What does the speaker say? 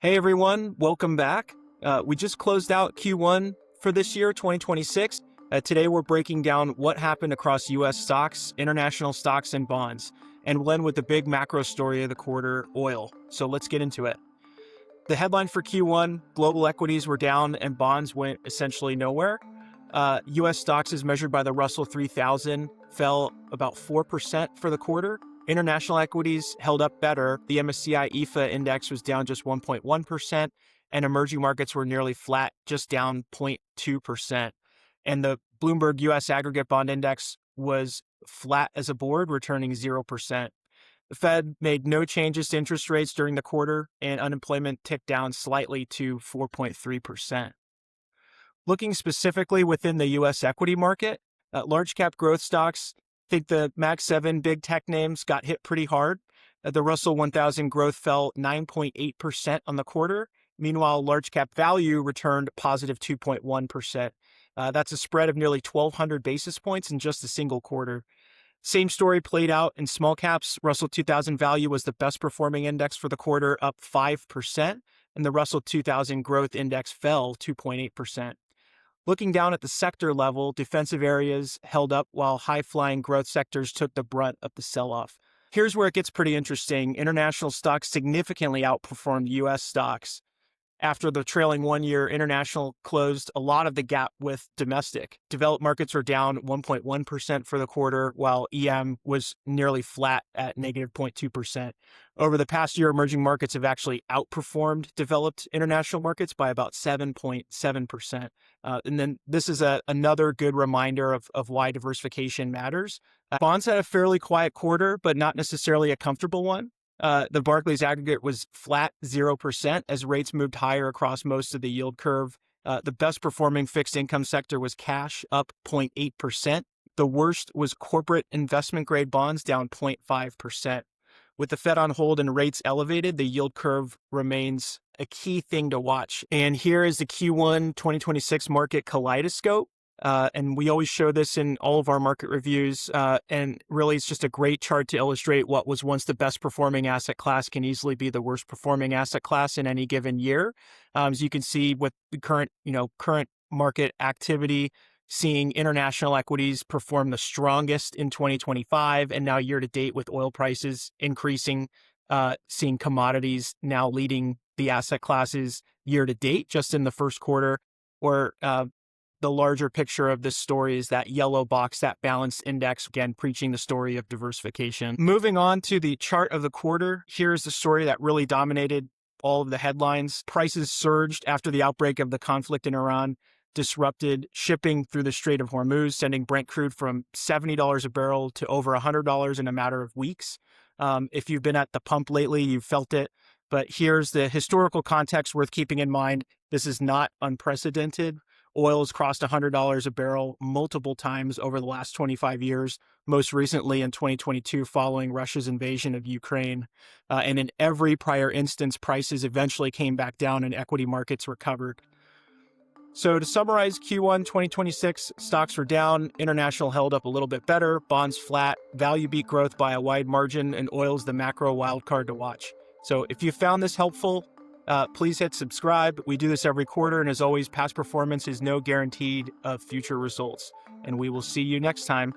Hey everyone, welcome back. We just closed out Q1 for this year, 2026. Today we're breaking down what happened across US stocks, international stocks, and bonds, and we'll end with the big macro story of the quarter, oil. So let's get into it. The headline for Q1, global equities were down and bonds went essentially nowhere. US stocks as measured by the Russell 3000 fell about 4% for the quarter. International equities held up better. The MSCI EFA index was down just 1.1%, and emerging markets were nearly flat, just down 0.2%. And the Bloomberg US Aggregate Bond Index was flat as a board, returning 0%. The Fed made no changes to interest rates during the quarter, and unemployment ticked down slightly to 4.3%. Looking specifically within the US equity market, large cap growth stocks, I think the Mag 7 big tech names got hit pretty hard. The Russell 1000 growth fell 9.8% on the quarter. Meanwhile, large cap value returned positive 2.1%. That's a spread of nearly 1,200 basis points in just a single quarter. Same story played out in small caps. Russell 2000 value was the best performing index for the quarter, up 5%, and the Russell 2000 growth index fell 2.8%. Looking down at the sector level, defensive areas held up while high-flying growth sectors took the brunt of the sell-off. Here's where it gets pretty interesting. International stocks significantly outperformed US stocks. After the trailing 1 year, international closed a lot of the gap with domestic. Developed markets were down 1.1% for the quarter, while EM was nearly flat at negative 0.2%. Over the past year, emerging markets have actually outperformed developed international markets by about 7.7%. And then this is another good reminder of why diversification matters. Bonds had a fairly quiet quarter, but not necessarily a comfortable one. The Barclays aggregate was flat 0% as rates moved higher across most of the yield curve. The best performing fixed income sector was cash, up 0.8%. The worst was corporate investment grade bonds, down 0.5%. With the Fed on hold and rates elevated, the yield curve remains a key thing to watch. And here is the Q1 2026 market kaleidoscope. And we always show this in all of our market reviews. And really, it's just a great chart to illustrate what was once the best performing asset class can easily be the worst performing asset class in any given year. As you can see with the current market activity, seeing international equities perform the strongest in 2025, and now year to date with oil prices increasing, seeing commodities now leading the asset classes year to date just in the first quarter, or the larger picture of this story is that yellow box, that balanced index, again, preaching the story of diversification. Moving on to the chart of the quarter, here's the story that really dominated all of the headlines. Prices surged after the outbreak of the conflict in Iran disrupted shipping through the Strait of Hormuz, sending Brent crude from $70 a barrel to over $100 in a matter of weeks. If you've been at the pump lately, you've felt it. But here's the historical context worth keeping in mind. This is not unprecedented. Oil has crossed $100 a barrel multiple times over the last 25 years, most recently in 2022 following Russia's invasion of Ukraine. And in every prior instance, prices eventually came back down and equity markets recovered. So to summarize Q1 2026, stocks were down, international held up a little bit better, bonds flat, value beat growth by a wide margin, and oil's the macro wildcard to watch. So if you found this helpful, please hit subscribe. We do this every quarter, and as always, past performance is no guarantee of future results. And we will see you next time.